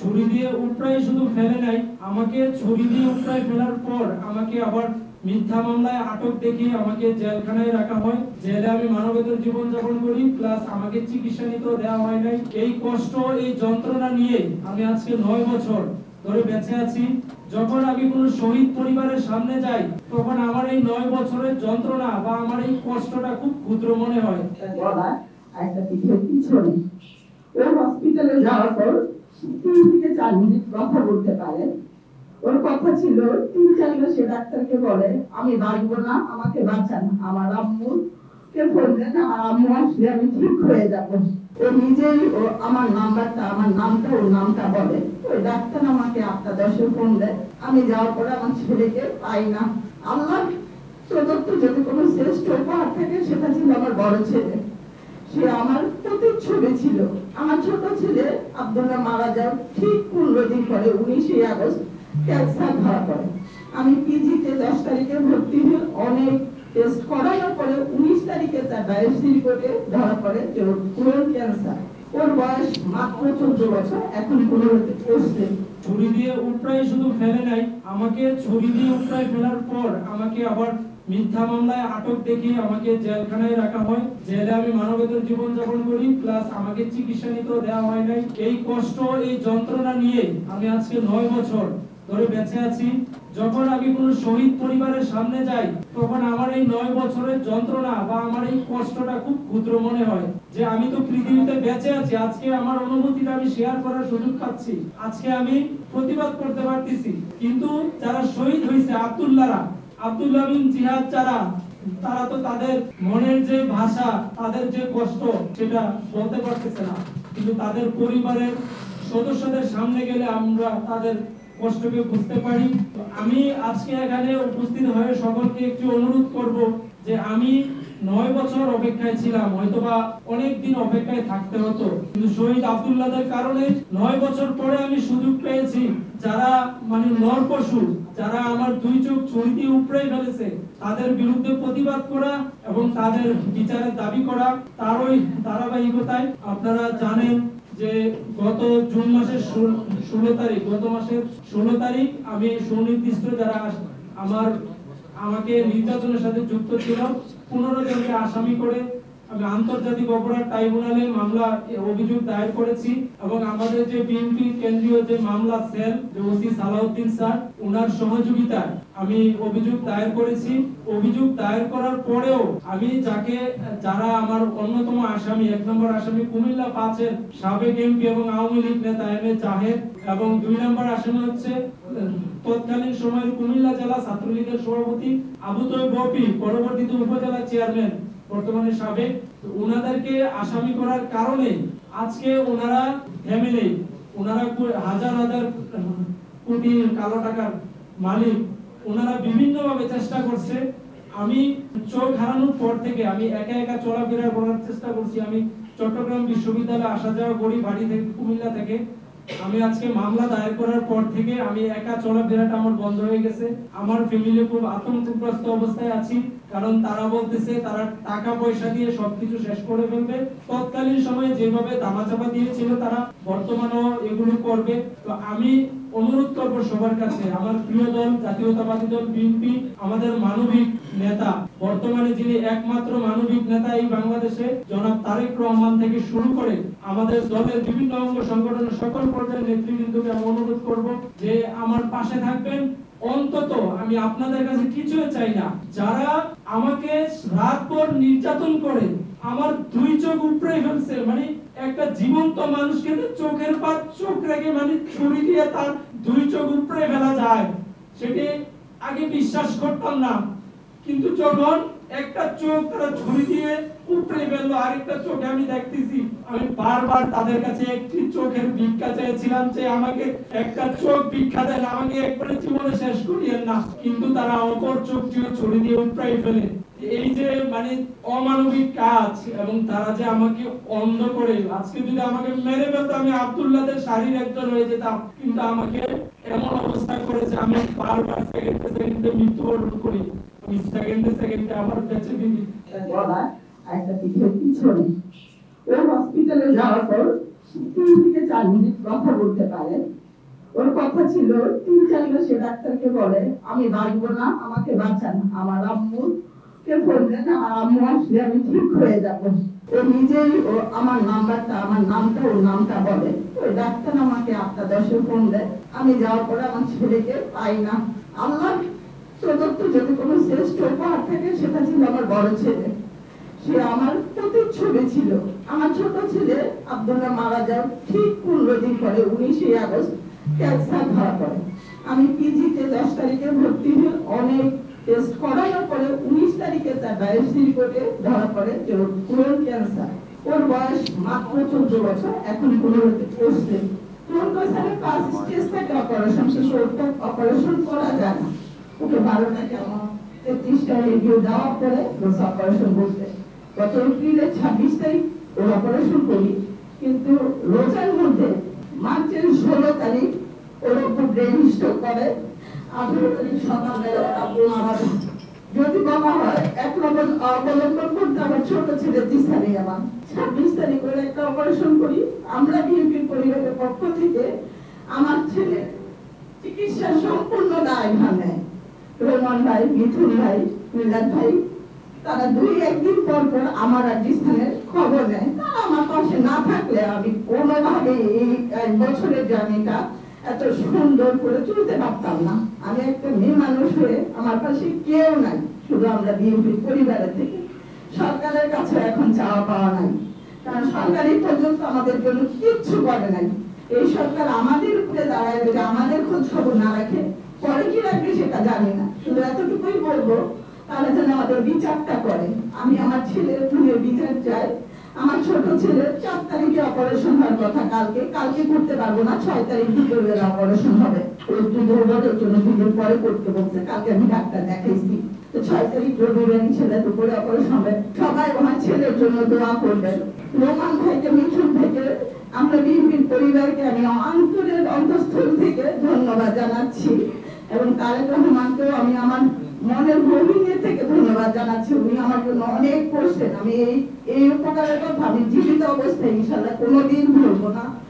ছুরি দিয়ে উপড়াই শুধু ফেলে নাই, আমাকে ছুরি দিয়ে উপড়াই ফেলার পর আমাকে আবার মিথ্যা মামলায় আটক দেখিয়ে আমাকে জেলখানায় রাখা হয়। জেলে আমি মানবেতর জীবন যাপন করি, প্লাস আমাকে চিকিৎসা নিতেও দেওয়া হয় নাই। এই কষ্ট, এই যন্ত্রণা নিয়ে আমি আজকে 9 বছর ধরে বেঁচে আছি। যখন আমি কোনো শহীদ পরিবারের সামনে যাই, তখন আমার এই 9 বছরের যন্ত্রণা বা আমার এই কষ্টটা খুব ক্ষুদ্র মনে হয়। একটা পিঠের পিছনে ওর হসপিটালে যাওয়ার পর 3 থেকে 4 মিনিট কথা বলতে পারে। ওর কথা ছিল 3-4 মাসে ডাক্তারকে বলে আমি বাঁচবো না, আমাকে বাঁচান। আমার আম্মুকে বললেন আমার আম্মু আসলে আমি ঠিক হয়ে যাব। ও নিজেই ও আমার নামটা ওর নামটা বলে। ওই ডাক্তার আমাকে 8টা-10-এ ফোন দেয়। আমি যাওয়ার পরে আমার ছেলেকে পাই না। আল্লাহ প্রদত্ত যদি কোনো শ্রেষ্ঠ উপহার থাকে সেটা ছিল আমার বড় ছেলে। সে আমার প্রতিচ্ছবি ছিল। আমার ছোট ছেলে আব্দুল্লাহ মারা যাওয়ার ঠিক 15 দিন পরে 19শে আগস্ট ক্যান্সার ধরা পড়ে। আমি পিজিতে 10 তারিখে ভর্তি হয়ে অনেক টেস্ট করানোর পরে 19 তারিখে তার বায়োপসি রিপোর্টে ধরা পড়ে যে ওর কোলন ক্যান্সার। ওর বয়স মাত্র 14 বছর, এখন 15তে পড়ছে। ছুরি দিয়ে উপড়াই শুধু ফেলে নাই, আমাকে ছুরি দিয়ে উপড়াই ফেলার পর আমাকে আবার মিথ্যা মামলায় আটক দেখিয়ে আমাকে জেলখানায় রাখা হয়। জেলে আমি মানবেতর জীবন যাপন করি, প্লাস আমাকে চিকিৎসা নিতেও দেওয়া হয় নাই। এই কষ্ট, এই যন্ত্রণা নিয়ে আমি আজকে 9 বছর ধরে বেঁচে আছি। যখন আমি কোনো শহীদ পরিবারের সামনে যাই, তখন আমার এই 9 বছরের যন্ত্রণা বা আমার এই কষ্টটা খুব ক্ষুদ্র মনে হয় যে আমি তো পৃথিবীতে বেঁচে আছি। আজকে আমার অনুভূতিটা আমি শেয়ার করার সুযোগ পাচ্ছি, আজকে আমি প্রতিবাদ করতে পারতেছি। কিন্তু যারা শহীদ হয়েছে, আব্দুল্লাহ বিন জিহাদ, তারা তো তাদের মনের যে ভাষা, তাদের যে কষ্ট, সেটা বলতে পারতেছে না। কিন্তু তাদের পরিবারের সদস্যদের সামনে গেলে আমরা তাদের কষ্টকে বুঝতে পারি। আমি আজকে এখানে উপস্থিত হয়ে সকলকে একটু অনুরোধ করব যে আমি 9 বছর অপেক্ষায় ছিলাম, হয়তোবা অনেক দিন অপেক্ষায় থাকতে হতো, কিন্তু শহীদ আব্দুল্লাহদের কারণে 9 বছর পরে আমি সুযোগ পেয়েছি। যারা নরপশু, যারা আমার 2 চোখ ছুরি দিয়ে উপড়ে ফেলেছে, তাদের বিরুদ্ধে প্রতিবাদ করা এবং তাদের বিচারের দাবি করা। তারই ধারাবাহিকতায় আপনারা জানেন যে গত জুন মাসের 16 তারিখ আমি সুনির্দিষ্ট যারা আমাকে নির্যাতনের সাথে যুক্ত ছিল 15 জনকে আসামি করে আমি আন্তর্জাতিক অপরাধ ট্রাইব্যুনালে মামলা অভিযোগ দায়ের করেছি। এবং আমাদের যে বিএনপি কেন্দ্রীয় যে মামলা সেল, যে ওসি সালাউদ্দিন স্যার, ওনার সহযোগিতায় আমি অভিযোগ দায়ের করেছি। অভিযোগ দায়ের করার পরেও আমি যারা আমার অন্যতম আসামি, 1 নম্বর আসামি কুমিল্লা 5-এর সাবেক এমপি এবং আওয়ামী লীগ নেতা এম এ জাহেদ, এবং 2 নম্বর আসামি হচ্ছে তৎকালীন সময়ের কুমিল্লা জেলা ছাত্রলীগের সভাপতি আবু তৈব বপি, পরবর্তীতে উপজেলা চেয়ারম্যান, বর্তমানে সাবেক। ওনাদেরকে আসামি করার কারণে আজকে ওনারা ফ্যামিলি, ওনারা হাজার হাজার কোটি কালো টাকার মালিক, ওনারা বিভিন্নভাবে চেষ্টা করছে। আমি চোখ হারানোর পর থেকে আমি একা একা চলাফেরা করার চেষ্টা করছি। আমি চট্টগ্রাম বিশ্ববিদ্যালয়ে আসা যাওয়া করি বাড়ি থেকে, কুমিল্লা থেকে। আমি আজকে মামলা দায়ের করার পর থেকে আমি একা চলাফেরাটা আমার বন্ধ হয়ে গেছে। আমার ফ্যামিলি খুব আতঙ্কগ্রস্ত অবস্থায় আছি, কারণ তারা বলতেছে তারা টাকা পয়সা দিয়ে সবকিছু শেষ করে ফেলবে। তৎকালীন সময়ে যেভাবে দামাচাপা দিয়েছিল তারা বর্তমানেও এগুলো করবে। তো আমি অনুরোধ করব সবার কাছে, আমার প্রিয় দল জাতীয়তাবাদী দল বিএনপি, আমাদের মানবিক নেতা, বর্তমানে যিনি একমাত্র মানবিক নেতা এই বাংলাদেশে, জনাব তারেক রহমান থেকে শুরু করে আমাদের দলের বিভিন্ন অঙ্গ সংগঠনের সকল পর্যায়ের নেতৃবৃন্দকে আমি অনুরোধ করব যে আমার পাশে থাকবেন। অন্তত আমি আপনাদের কাছে কিছু চাই না, যারা আমাকে রাতভর নির্যাতন করে আমার 2 চোখ উপড়ে ফেলছে, একটা জীবন্ত মানুষকে চোখের পাত চোখ রেখে ছুরি দিয়ে তার 2 চোখ উপড়ে ফেলা যায়, সেটি আগে বিশ্বাস করতাম না। কিন্তু যখন একটা চোখ তারা ছুরি দিয়ে উপড়ে ফেললো, আরেকটা চোখে আমি দেখতেছি, আমি বারবার তাদের কাছে একটি চোখের ভিক্ষা চেয়েছিলাম যে আমাকে একটা চোখ ভিক্ষা দেন, আমাকে একবারে জীবনে শেষ করিয়েন না। কিন্তু তারা অপর চোখটিও ছুরি দিয়ে উপড়ে ফেলে। এই যে অমানবিক কাজ, এবং তারা যে আমাকে অন্ধ করে, আজকে যদি আমাকে মেরে ফেলতো আমি আব্দুল্লাহদের শারীর একজন হয়ে যেতাম, কিন্তু আমাকে এমন অবস্থা করেছে আমি বারবার সেকেন্ডে মৃত্যুবরণ করি। আমি সেকেন্ডে আমার বেঁচে দিই। একটা পিঠের পিছনে ওর হসপিটালে যাওয়ার পর 3 থেকে 4 মিনিট কথা বলতে পারে। ওর কথা ছিল 3-4 মাসে ডাক্তারকে বলে আমি বাঁচবো না, আমাকে বাঁচান। আমার আম্মুকে বললেন আমার আম্মু আসলে আমি ঠিক হয়ে যাব। ও নিজেই ও আমার নাম্বারটা, আমার নামটা, ওর নামটা বলে। ওই ডাক্তার আমাকে 8টা-10-এ ফোন দেয়। আমি যাওয়ার পরে আমার ছেলেকে পাই না। আল্লাহ প্রদত্ত যদি কোনো শ্রেষ্ঠ উপহার থাকে সেটা ছিল আমার বড় ছেলে। সে আমার প্রতিচ্ছবি ছিল। আমার ছোট ছেলে আব্দুল্লাহ মারা যাওয়ার ঠিক 15 দিন পরে 19শে আগস্ট ক্যান্সার ধরা পড়ে। আমি পিজিতে 10 তারিখে ভর্তি হয়ে অনেক টেস্ট করানোর পরে 19 তারিখে তার বায়োপসি রিপোর্টে ধরা পড়ে যে ওর কোলন ক্যান্সার। ওর বয়স মাত্র 14 বছর, এখন 15তে পড়ছে। কোলন ক্যান্সারের 5 স্টেজ থেকে অপারেশন, শেষে ওটা অপারেশন করা যায় না। ওকে 12টা কেমন 33টা রিভিউ দেওয়ার পরে ওর অপারেশন করতে গত এপ্রিলের 26 তারিখ ওর অপারেশন করি, কিন্তু রোজার মধ্যে মার্চের 16 তারিখ ওর উপর ব্রেন স্ট্রোক করে। 18 তারিখ সকালবেলা আব্বু মারা যায়। যদি বলা হয় এক লবণ অবলম্বন করতে আমার ছোট ছেলে দিশারি আমার 26 তারিখ ওর একটা অপারেশন করি। আমরা বিএনপির পরিবারের পক্ষ থেকে আমার ছেলে চিকিৎসার সম্পূর্ণ দায়ভার নেয়। রোমান ভাই, মিথুন ভাই, মিলাদ ভাই তারা 2-1 দিন পর পর আমার স্থানের খবর নেয়। তারা আমার পাশে না থাকলে আমি কোনোভাবে এই 1 বছরের জার্নিটা এত সুন্দর করে চলতে পারতাম না। আমি একটা মেয়ে মানুষ হয়ে আমার পাশে কেউ নাই, শুধু আমরা বিএনপির পরিবারের থেকে। সরকারের কাছে এখন চাওয়া পাওয়া নাই, কারণ সরকারই পর্যন্ত আমাদের জন্য কিচ্ছু করে নাই। এই সরকার আমাদের উপরে দাঁড়ায় যে আমাদের খোঁজ খবর না রাখে, পরে কি রাখবে সেটা জানি না। শুধু এতটুকুই বলবো তাহলে যেন আমাদের বিচারটা করে। আমি আমার ছেলের খুনের বিচার চাই। আমার ছোট ছেলের 4 তারিখে অপারেশন হওয়ার কথা, কালকে করতে পারবো না, 6 তারিখ দুপুরবেলা অপারেশন হবে। ওই দুপুরের জন্য 2 দিন পরে করতে বলছে। কালকে আমি ডাক্তার দেখাইছি, তো 6 তারিখ রবিবার ছেলে দুপুরে অপারেশন হবে। সবাই আমার ছেলের জন্য দোয়া করবেন। রোমান ভাইকে, মিঠুন ভাইকে, আমরা বিএনপির পরিবারকে আমি অন্তরের অন্তঃস্থল থেকে ধন্যবাদ জানাচ্ছি, এবং তারেক রহমানকেও আমি আমার মনের গভীর থেকে ধন্যবাদ জানাচ্ছি। উনি আমার জন্য অনেক করছেন। আমি এই উপকারের কথা আমি জীবিত অবস্থায় ইনশাআল্লাহ কোনোদিন ভুলবো না।